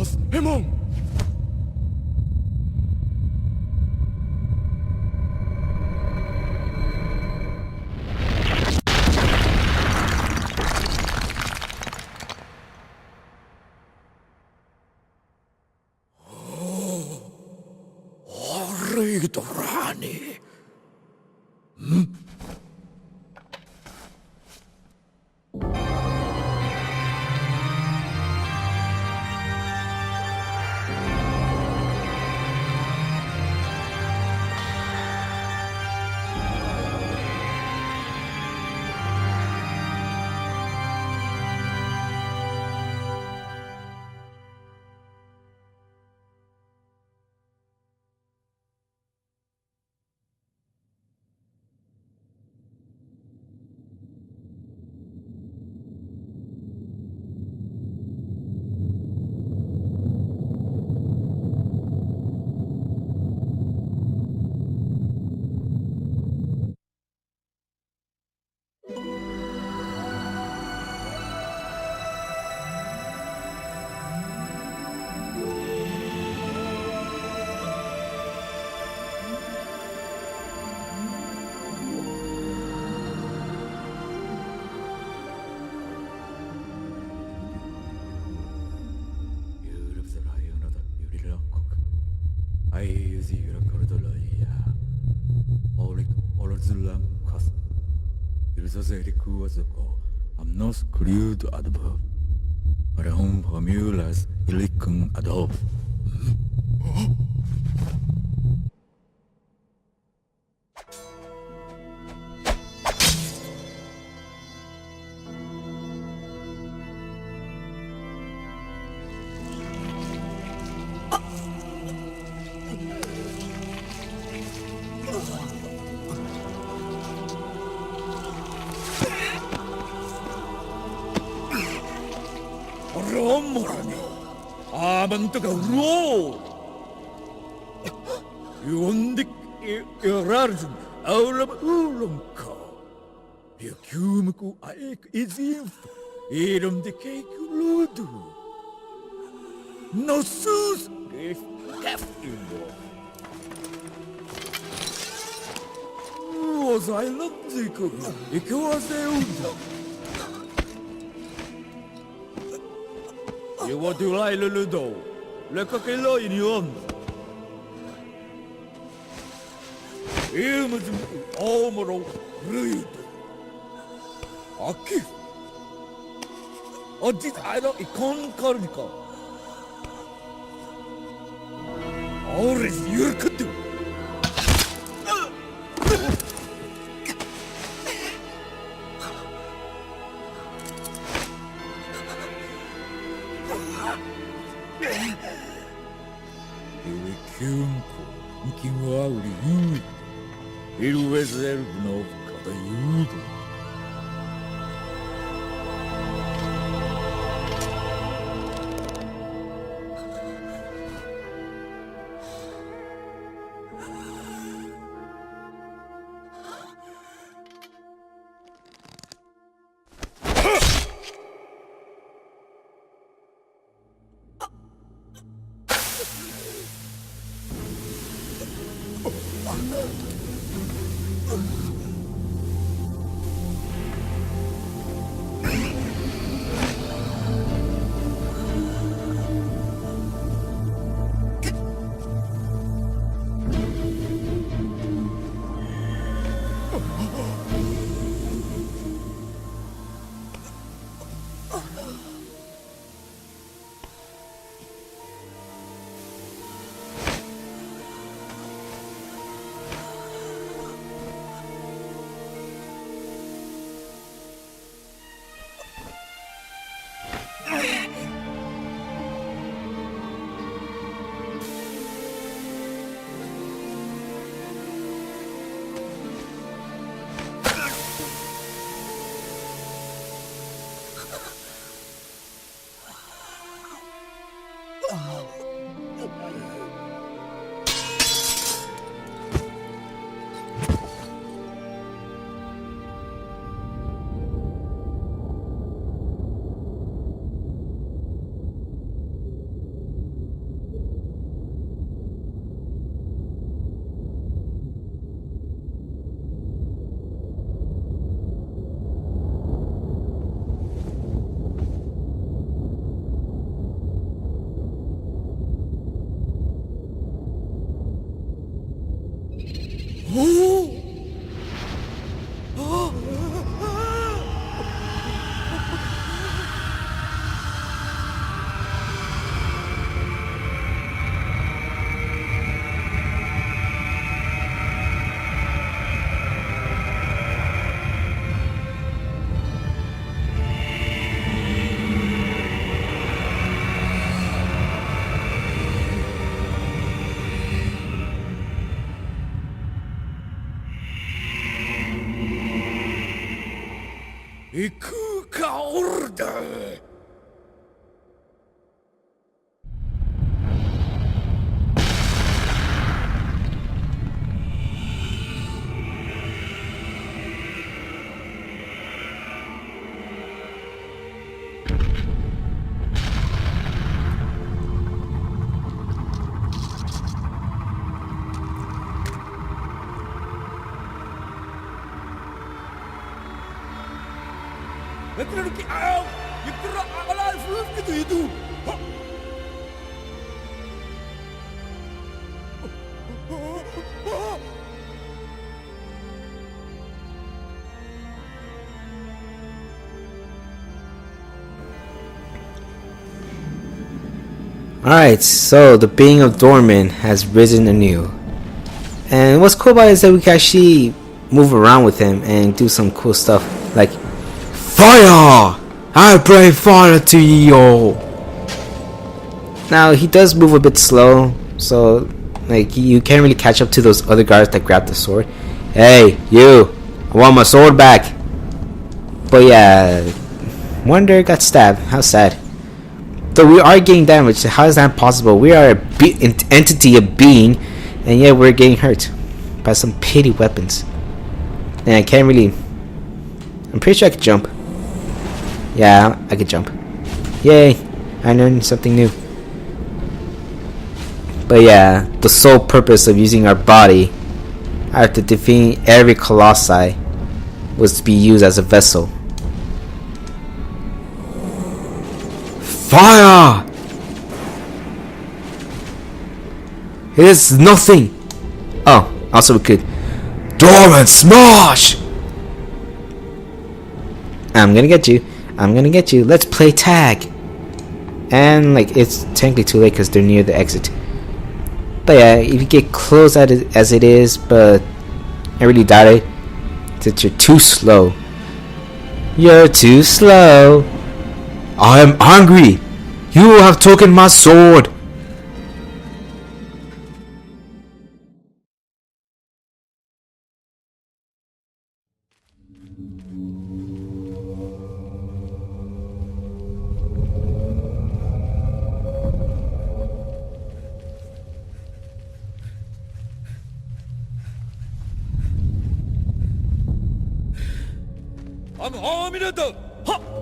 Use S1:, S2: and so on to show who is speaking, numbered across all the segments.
S1: ますヘモン。リードラーニー。I'm not screwed above. But home formulas ilikung adolf. ロンモラにアーマントがうろう呼んでやられずアウラバウーロンかいやキュームクアエクイズインフイロンデケーキロードノスースレフカフインドWas I not the cook? It was the You want to lie, Luludo? Le coquelot in yon. Ilmaz omro ruid. Aki. Odit airo ikon karnika. Ores yurkutu. Il reserve no cada yudo. 行くかオルダー。
S2: Alright, so the being of Dorman has risen anew. And what's cool about it is that we can actually move around with him and do some cool stuff. Like, fire! I pray fire to you! Now, he does move a bit slow, so like you can't really catch up to those other guards that grabbed the sword. Hey, you! I want my sword back! But yeah, Wonder got stabbed. How sad. Though we are getting damaged, how is that possible? We are an entity, a being, and yet we're getting hurt by some petty weapons. And I can't really... I'm pretty sure I could jump. Yeah, I could jump. Yay! I learned something new. But yeah, the sole purpose of using our body after defeating every Colossi was to be used as a vessel. Fire! It is nothing! Oh, also we could Dorman smash! I'm gonna get you. I'm gonna get you. Let's play tag. And like it's technically too late because they're near the exit. But yeah, if you get close at it as it is, but I really doubt it, that you're too slow. You're too slow. I am angry. You have taken my sword.
S1: 감사합니다. 하!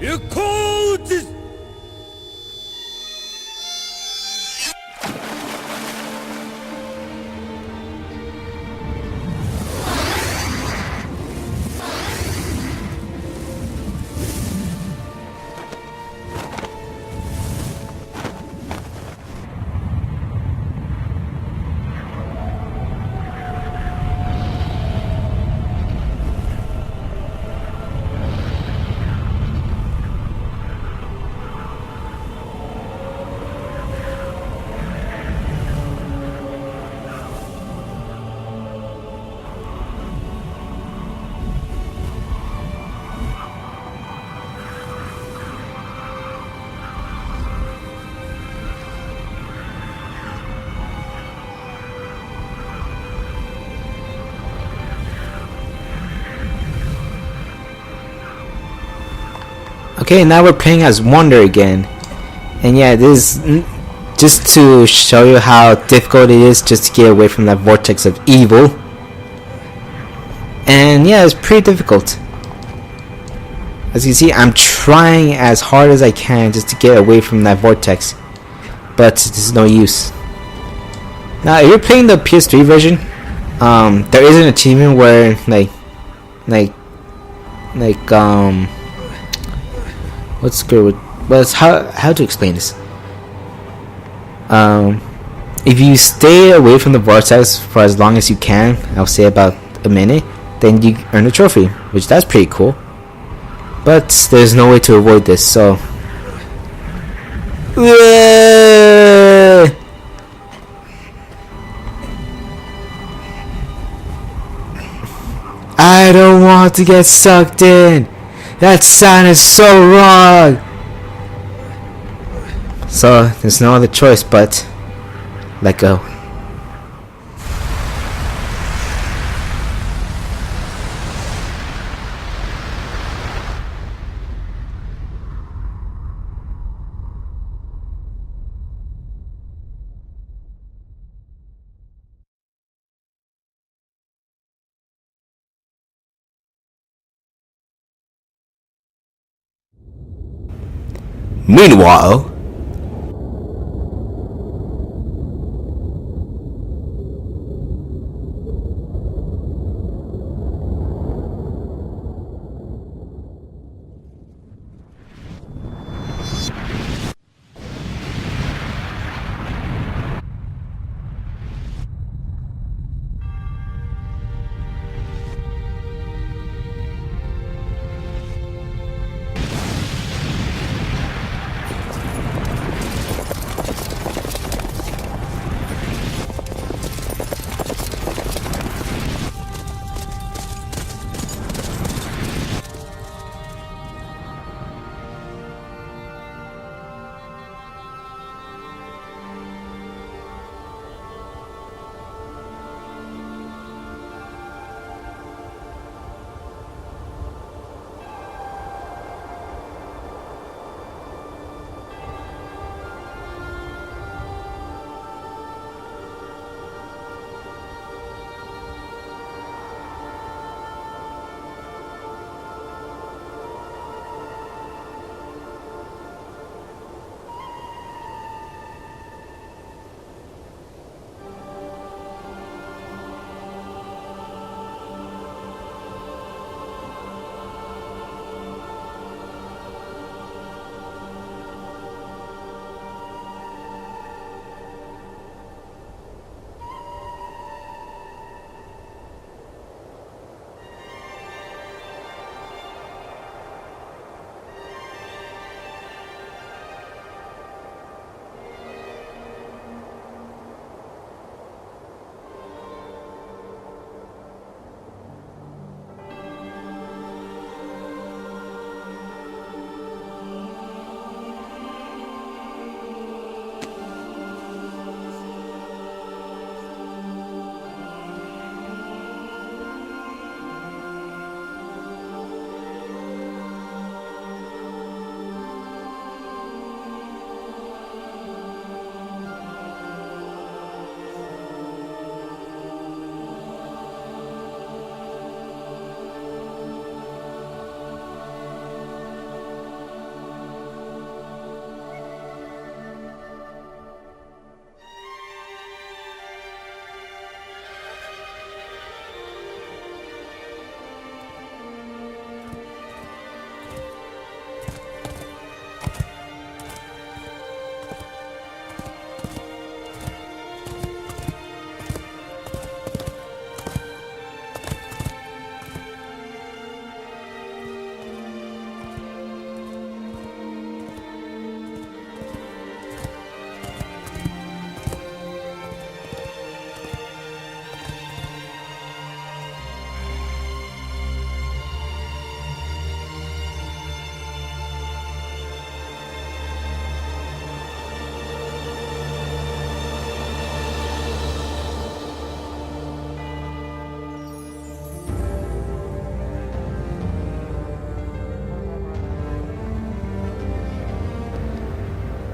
S1: You called this.
S2: Okay, now we're playing as Wonder again. And yeah, this is just to show you how difficult it is just to get away from that vortex of evil. And yeah, it's pretty difficult. As you can see, I'm trying as hard as I can just to get away from that vortex. But there's no use. Now, if you're playing the PS3 version, there is an achievement where what's good? Well, how to explain this? If you stay away from the vortex for as long as you can, I'll say about a minute, then you earn a trophy, which that's pretty cool. But there's no way to avoid this, so... Yeah! I don't want to get sucked in! That sound is so wrong! So, there's no other choice but... let go. Meanwhile...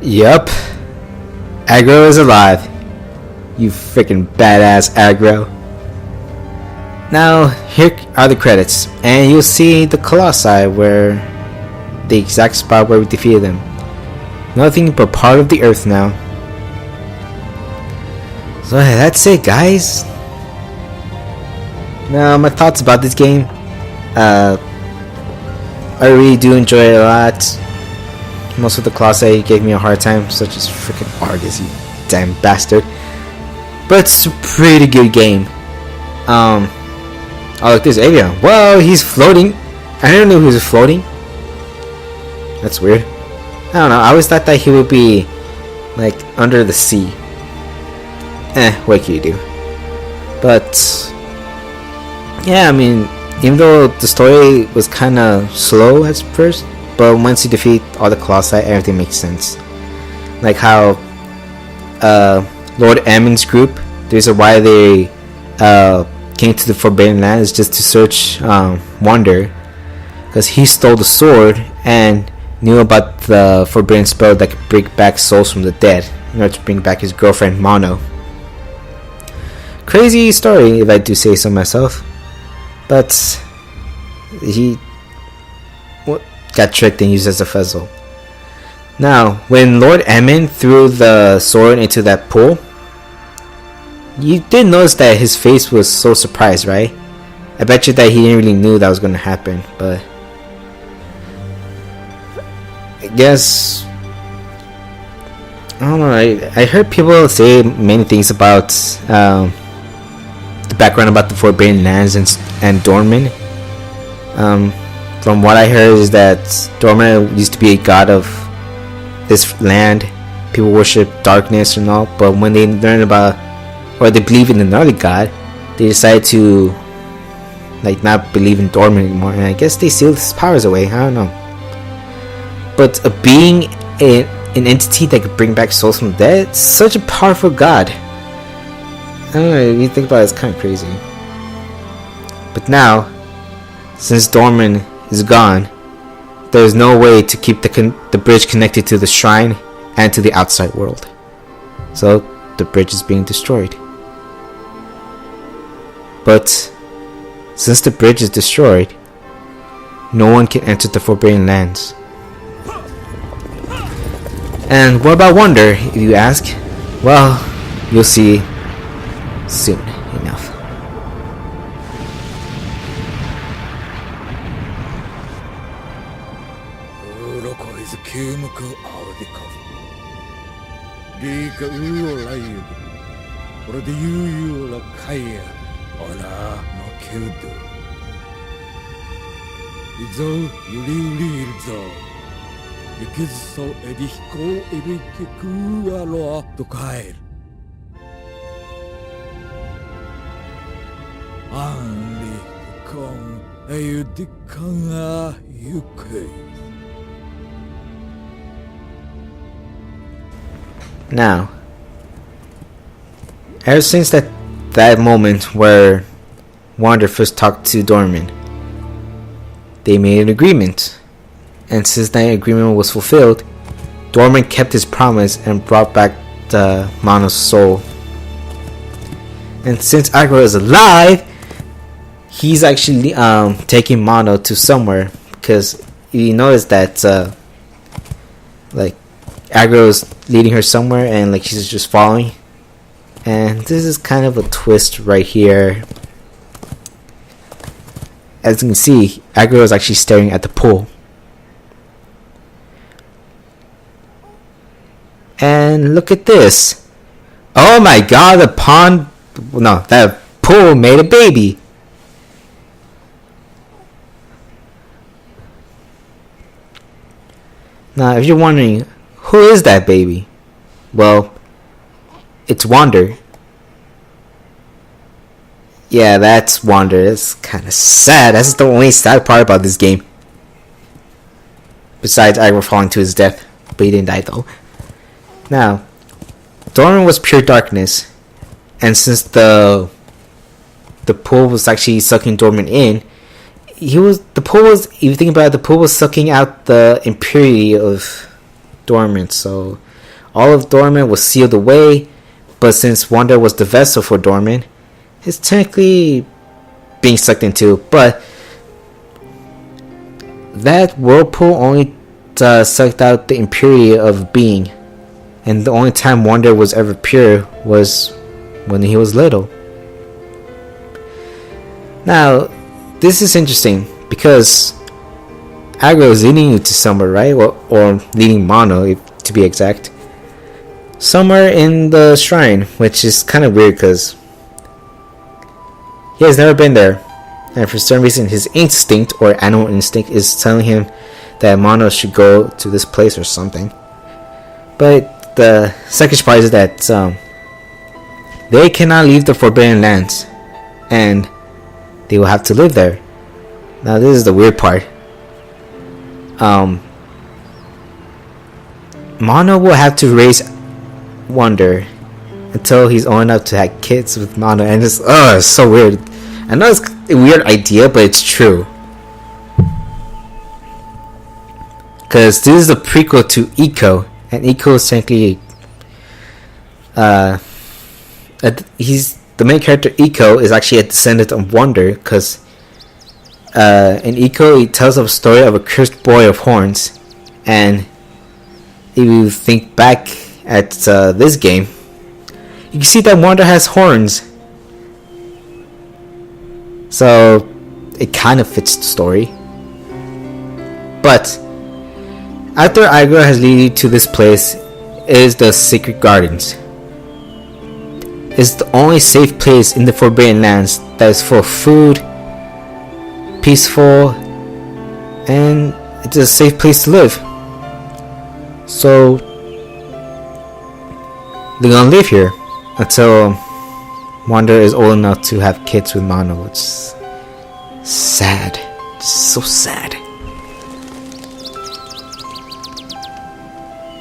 S2: Yup. Aggro is alive. You freaking badass Aggro. Now, here are the credits, and you'll see the Colossi where the exact spot where we defeated them. Nothing but part of the earth now. So that's it, guys. Now, my thoughts about this game. I really do enjoy it a lot. Most of the Colossi gave me a hard time, such as freaking Argus, you damn bastard. But it's a pretty good game. Oh look, there's Avion. Whoa, he's floating. I didn't know he was floating. That's weird. I don't know. I always thought that he would be like under the sea. What can you do? But yeah, I mean, even though the story was kind of slow at first, but once you defeat all the Colossi, everything makes sense. Like how Lord Ammon's group, the reason why they came to the Forbidden Land is just to search Wonder, because he stole the sword and knew about the forbidden spell that could bring back souls from the dead in order to bring back his girlfriend Mono. Crazy story, if I do say so myself. But he got tricked and used as a fizzle. Now, when Lord Ammon threw the sword into that pool, you did notice that his face was so surprised, right? I bet you that he didn't really knew that was going to happen, but I guess I don't know. I heard people say many things about the background about the Forbidden Lands and Dorman. From what I heard is that Dorman used to be a god of this land. People worship darkness and all, but when they learn about, or they believe in another god, they decide to like not believe in Dorman anymore, and I guess they sealed his powers away. I don't know. But a being, an entity that could bring back souls from the dead, such a powerful god. I don't know, if you think about it, it's kind of crazy. But now, since Dorman is gone, there is no way to keep the bridge connected to the shrine and to the outside world. So the bridge is being destroyed. But since the bridge is destroyed, no one can enter the Forbidden Lands. And what about Wonder, if you ask? Well, you'll see soon enough. Now, ever since that moment where Wander first talked to Dorman, they made an agreement, and since that agreement was fulfilled, Dorman kept his promise and brought back the Mono's soul. And since Agro is alive, he's actually taking Mono to somewhere, because you notice that like Agro is leading her somewhere and like she's just following. And this is kind of a twist right here. As you can see, Agro is actually staring at the pool. And look at this. Oh my god, the pond... No, that pool made a baby. Now, if you're wondering, who is that baby? Well, it's Wander. Yeah, that's Wander. It's kind of sad. That's the only sad part about this game. Besides Agro falling to his death. But he didn't die though. Now, Dorman was pure darkness. And since the pool was actually sucking Dorman in, if you think about it, the pool was sucking out the impurity of Dorman. So all of Dorman was sealed away. But since Wander was the vessel for Dorman, it's technically being sucked into. But that whirlpool only sucked out the impurity of being. And the only time Wander was ever pure was when he was little. Now, this is interesting because Agro is leading you to somewhere, right? Or leading Mono, to be exact. Somewhere in the shrine, which is kind of weird because he has never been there. And for some reason, his instinct or animal instinct is telling him that Mono should go to this place or something. But the second part is that they cannot leave the Forbidden Lands, and they will have to live there. Now this is the weird part. Mono will have to raise Wonder until he's old enough to have kids with Mono, and it's so weird. I know it's a weird idea, but it's true. Because this is the prequel to Eiko, and Eiko is technically he's the main character. Eiko is actually a descendant of Wonder, because in Eiko he tells a story of a cursed boy of horns, and if you think back at this game, you can see that Wonder has horns, so it kind of fits the story. But after Igor has led you to this place, is the Secret Gardens. It's the only safe place in the Forbidden Lands that is full of food, peaceful, and it's a safe place to live. So they're gonna live here until Wonder is old enough to have kids with Mono. It's sad, just so sad.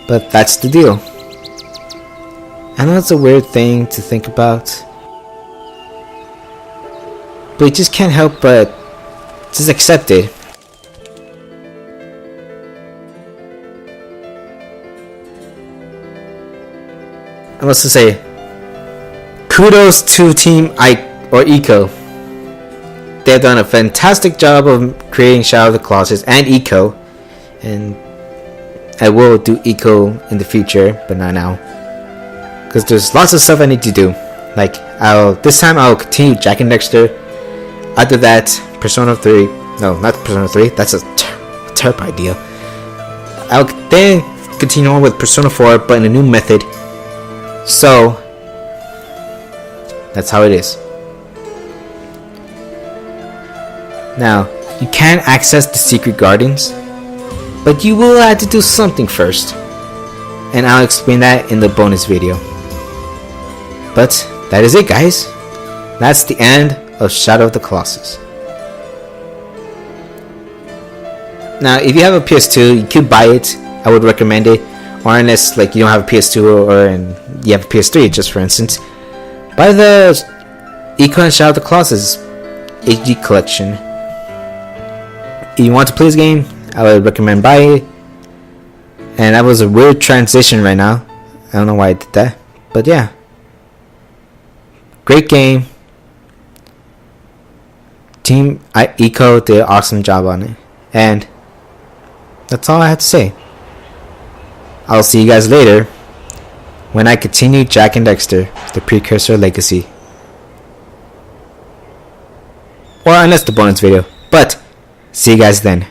S2: But that's the deal. I know it's a weird thing to think about, but you just can't help but just accept it. I must say, kudos to Team Eiko. They've done a fantastic job of creating Shadow of the Colossus and Eiko, and I will do Eiko in the future, but not now, because there's lots of stuff I need to do. Like this time I'll continue Jak and Daxter. After that, Persona 3. No, not Persona 3. That's a terrible idea. I'll then continue on with Persona 4, but in a new method. So that's how it is. Now you can access the Secret Gardens, but you will have to do something first, and I'll explain that in the bonus video. But that is it, guys. That's the end of Shadow of the Colossus. Now if you have a PS2, you could buy it. I would recommend it. Or unless like you don't have a PS2 or you have a PS3, just for instance, buy the Eiko and Shadow of the Colossus HD collection. If you want to play this game, I would recommend buying it. And that was a weird transition right now. I don't know why I did that, but yeah, great game. Team Eiko did an awesome job on it, and that's all I have to say. I'll see you guys later when I continue Jak and Daxter, the Precursor Legacy. Or unless the bonus video. But see you guys then.